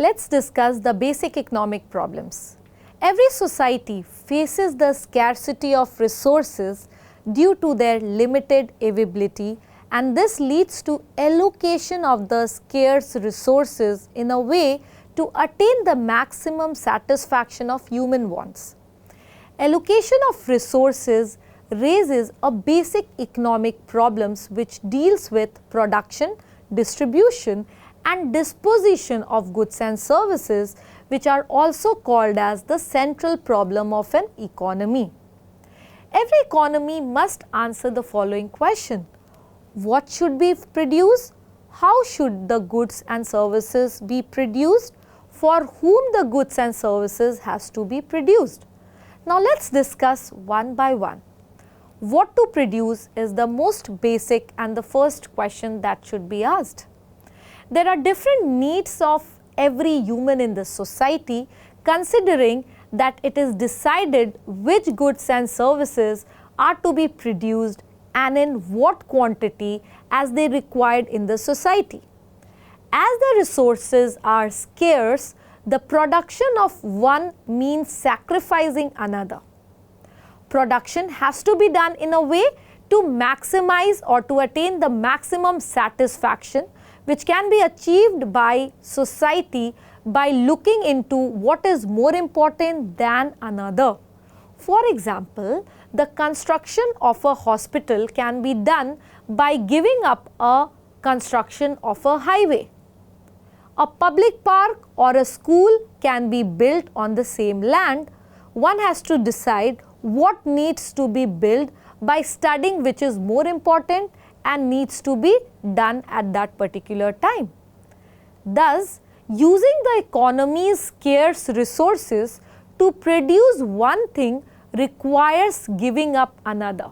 let's discuss the basic economic problems. Every society faces the scarcity of resources due to their limited availability, and this leads to allocation of the scarce resources in a way to attain the maximum satisfaction of human wants. Allocation of resources raises a basic economic problems which deals with production, distribution and disposition of goods and services, which are also called as the central problem of an economy. Every economy must answer the following question: what should be produced? How should the goods and services be produced? For whom the goods and services has to be produced? Now let's discuss one by one. What to produce is the most basic and the first question that should be asked. There are different needs of every human in the society, considering that it is decided which goods and services are to be produced and in what quantity as they required in the society. As the resources are scarce, the production of one means sacrificing another. Production has to be done in a way to maximize or to attain the maximum satisfaction, which can be achieved by society by looking into what is more important than another. For example, the construction of a hospital can be done by giving up a construction of a highway. A public park or a school can be built on the same land. One has to decide what needs to be built by studying which is more important and needs to be done at that particular time. Thus, using the economy's scarce resources to produce one thing requires giving up another.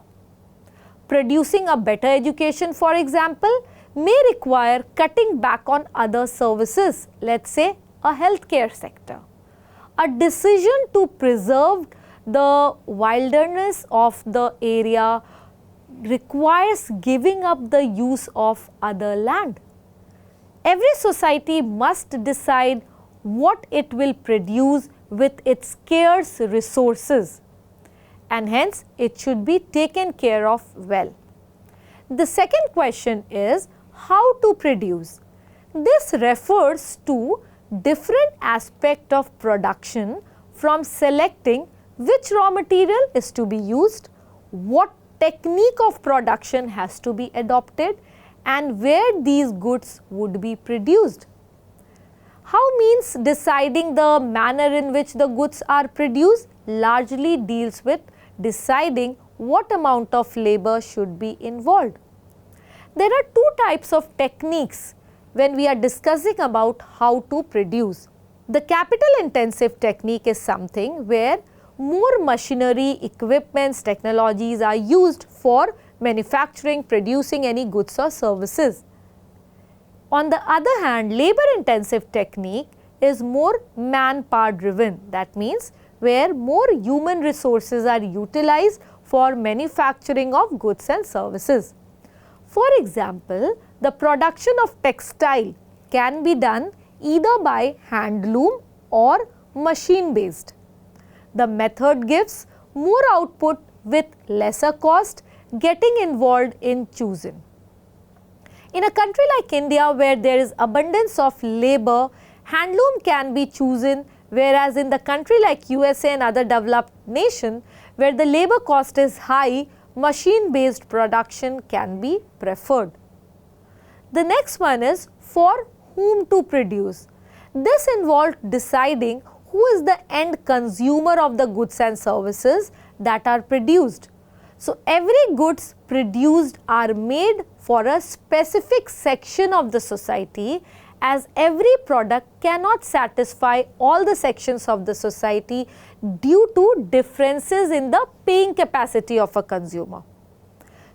Producing a better education, for example, may require cutting back on other services, let's say a healthcare sector. A decision to preserve the wilderness of the area requires giving up the use of other land. Every society must decide what it will produce with its scarce resources, and hence it should be taken care of well. The second question is how to produce. This refers to different aspect of production, from selecting which raw material is to be used, what technique of production has to be adopted, and where these goods would be produced. How means deciding the manner in which the goods are produced largely deals with deciding what amount of labor should be involved. There are two types of techniques when we are discussing about how to produce. The capital intensive technique is something where more machinery, equipments, technologies are used for manufacturing, producing any goods or services. On the other hand, labor intensive technique is more manpower driven. That means where more human resources are utilized for manufacturing of goods and services. For example, the production of textile can be done either by handloom or machine based. The method gives more output with lesser cost, getting involved in choosing. In a country like India, where there is abundance of labor, handloom can be chosen, whereas in the country like USA and other developed nations, where the labor cost is high, machine-based production can be preferred. The next one is for whom to produce. This involved deciding who is the end consumer of the goods and services that are produced. So, every goods produced are made for a specific section of the society, as every product cannot satisfy all the sections of the society due to differences in the paying capacity of a consumer.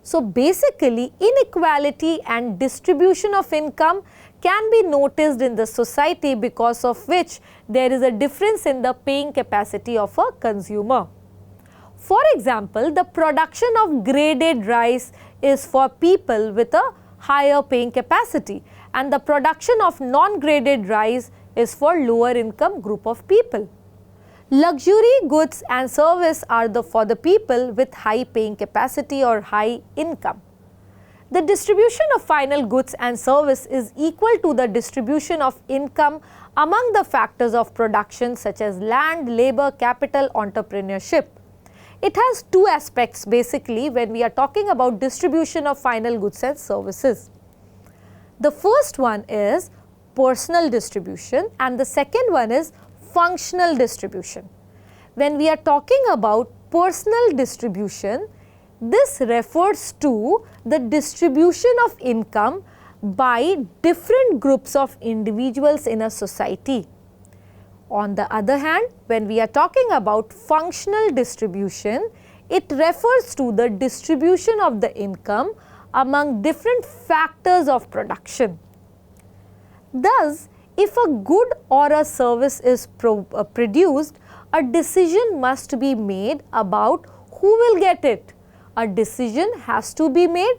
So, basically inequality and distribution of income can be noticed in the society, because of which there is a difference in the paying capacity of a consumer. For example, the production of graded rice is for people with a higher paying capacity, and the production of non-graded rice is for lower income group of people. Luxury goods and service are for the people with high paying capacity or high income. The distribution of final goods and service is equal to the distribution of income among the factors of production such as land, labor, capital, entrepreneurship. It has two aspects basically when we are talking about distribution of final goods and services. The first one is personal distribution and the second one is functional distribution. When we are talking about personal distribution, this refers to the distribution of income by different groups of individuals in a society. On the other hand, when we are talking about functional distribution, it refers to the distribution of the income among different factors of production. Thus, if a good or a service is produced, a decision must be made about who will get it. A decision has to be made,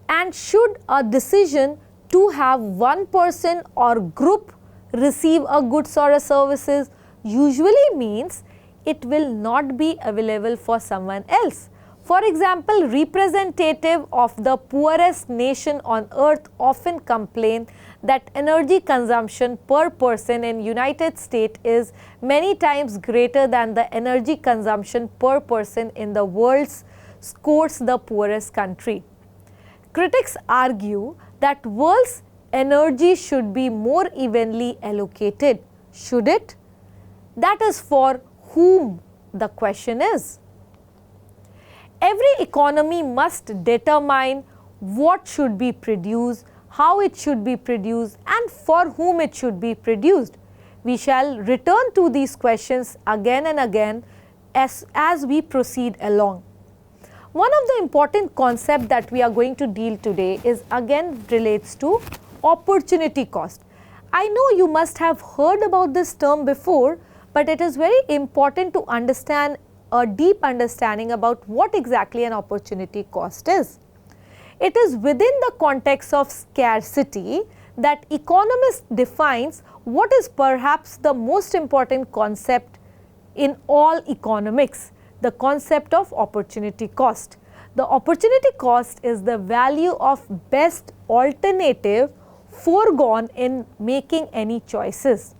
and should a decision to have one person or group receive a goods or a services usually means it will not be available for someone else. For example, representative of the poorest nation on earth often complain that energy consumption per person in United States is many times greater than the energy consumption per person in the world's scores the poorest country. Critics argue that world's energy should be more evenly allocated. Should it? That is for whom the question is. Every economy must determine what should be produced, how it should be produced, and for whom it should be produced. We shall return to these questions again and again as we proceed along. One of the important concepts that we are going to deal today is again relates to opportunity cost. I know you must have heard about this term before, but it is very important to understand a deep understanding about what exactly an opportunity cost is. It is within the context of scarcity that economists defines what is perhaps the most important concept in all economics, the concept of opportunity cost. The opportunity cost is the value of best alternative foregone in making any choices.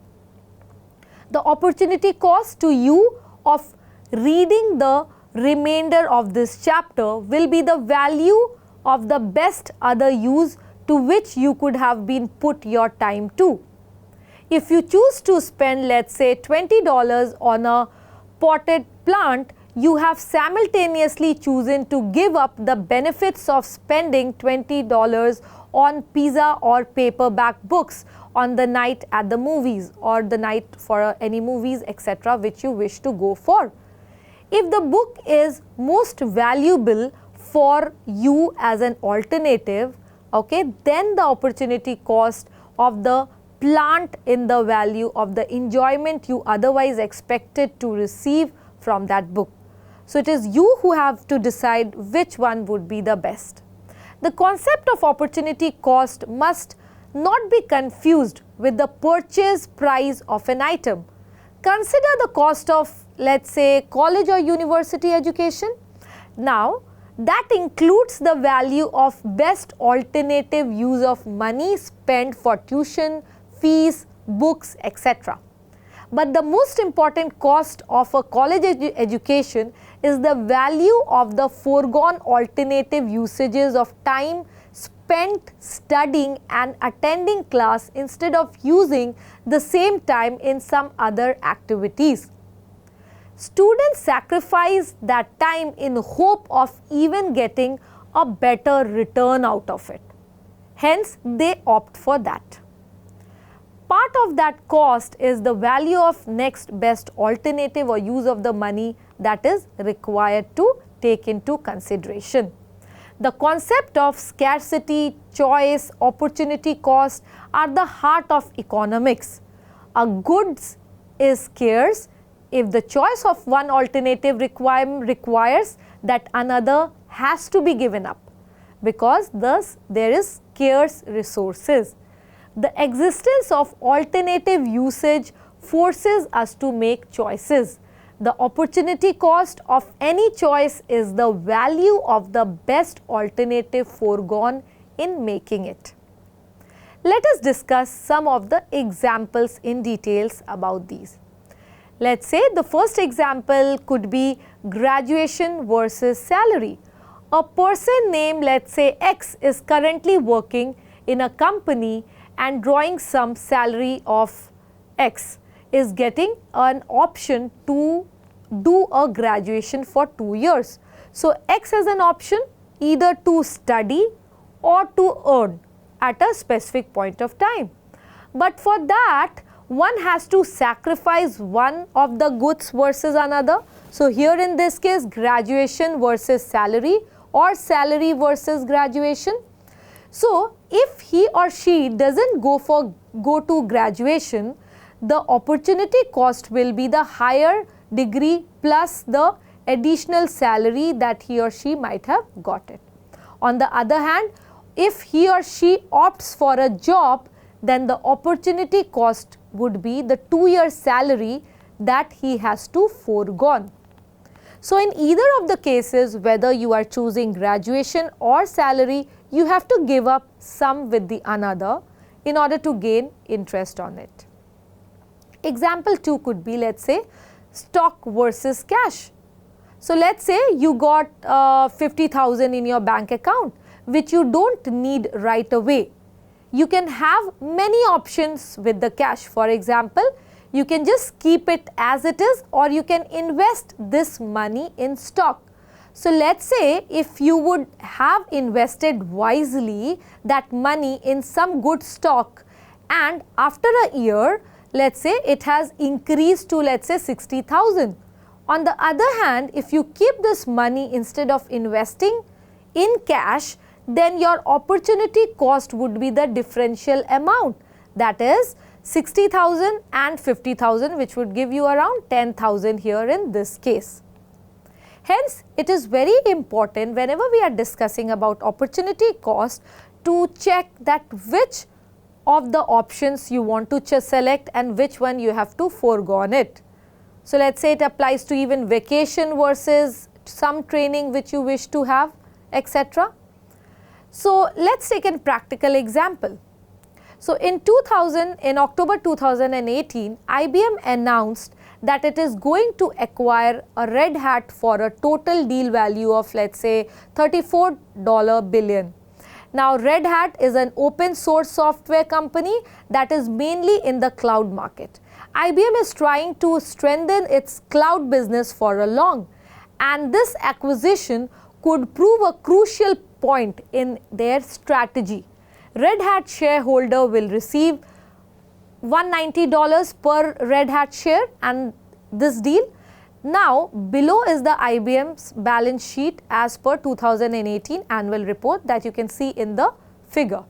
The opportunity cost to you of reading the remainder of this chapter will be the value of the best other use to which you could have been put your time to. If you choose to spend, let's say, $20 on a potted plant, you have simultaneously chosen to give up the benefits of spending $20 on pizza or paperback books on the night at the movies or the night for any movies, etc., which you wish to go for. If the book is most valuable for you as an alternative, okay, then the opportunity cost of the plant in the value of the enjoyment you otherwise expected to receive from that book. So it is you who have to decide which one would be the best. The concept of opportunity cost must not be confused with the purchase price of an item. Consider the cost of, let's say, college or university education. Now, that includes the value of best alternative use of money spent for tuition, fees, books, etc. But the most important cost of a college education is the value of the foregone alternative usages of time spent studying and attending class instead of using the same time in some other activities. Students sacrifice that time in hope of even getting a better return out of it. Hence, they opt for that. Part of that cost is the value of next best alternative or use of the money that is required to take into consideration. The concept of scarcity, choice, opportunity cost are the heart of economics. A goods is scarce if the choice of one alternative requires that another has to be given up, because thus there is scarce resources. The existence of alternative usage forces us to make choices. The opportunity cost of any choice is the value of the best alternative foregone in making it. Let us discuss some of the examples in details about these. Let's say the first example could be graduation versus salary. A person named, let's say, X is currently working in a company and drawing some salary of X is getting an option to do a graduation for 2 years. So, X has an option either to study or to earn at a specific point of time. But for that, one has to sacrifice one of the goods versus another. So, here in this case, graduation versus salary or salary versus graduation. So, if he or she doesn't go to graduation, the opportunity cost will be the higher degree plus the additional salary that he or she might have got it. On the other hand, if he or she opts for a job, then the opportunity cost would be the 2-year salary that he has to foregone. So, in either of the cases, whether you are choosing graduation or salary, you have to give up some with the another in order to gain interest on it. Example 2 could be, let's say, stock versus cash. So, let's say you got 50,000 in your bank account, which you don't need right away. You can have many options with the cash. For example, you can just keep it as it is, or you can invest this money in stock. So, let's say if you would have invested wisely that money in some good stock, and after a year, let's say it has increased to, let's say, 60,000. On the other hand, if you keep this money instead of investing in cash, then your opportunity cost would be the differential amount, that is 60,000 and 50,000, which would give you around 10,000 here in this case. Hence, it is very important whenever we are discussing about opportunity cost to check that which of the options you want to select and which one you have to foregone it. So, let's say it applies to even vacation versus some training which you wish to have, etc. So, let's take a practical example. So, in October 2018, IBM announced that it is going to acquire a Red Hat for a total deal value of, let's say, $34 billion. Now, Red Hat is an open source software company that is mainly in the cloud market. IBM is trying to strengthen its cloud business for a long, and this acquisition could prove a crucial point in their strategy. Red Hat shareholder will receive $190 per Red Hat share and this deal. Now, below is the IBM's balance sheet as per 2018 annual report that you can see in the figure.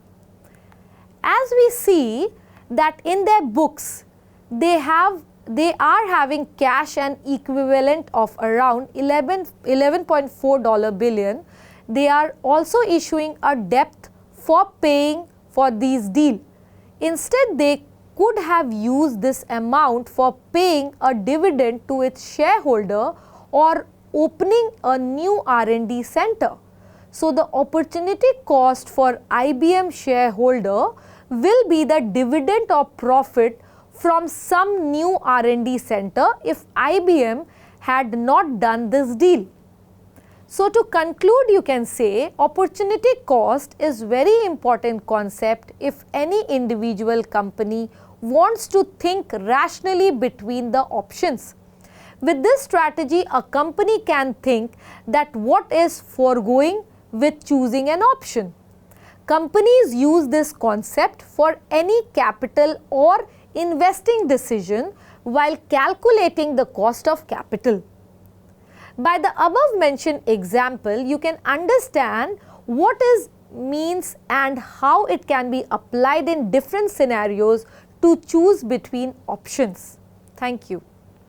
As we see that in their books, they are having cash and equivalent of around $11.4 billion. They are also issuing a debt for paying for these deals. Instead, they could have used this amount for paying a dividend to its shareholder or opening a new R&D center. So, the opportunity cost for IBM shareholder will be the dividend or profit from some new R&D center if IBM had not done this deal. So, to conclude, you can say opportunity cost is very important concept if any individual company wants to think rationally between the options. With this strategy, a company can think that what is foregoing with choosing an option. Companies use this concept for any capital or investing decision while calculating the cost of capital. By the above mentioned example, you can understand what is means and how it can be applied in different scenarios to choose between options. Thank you.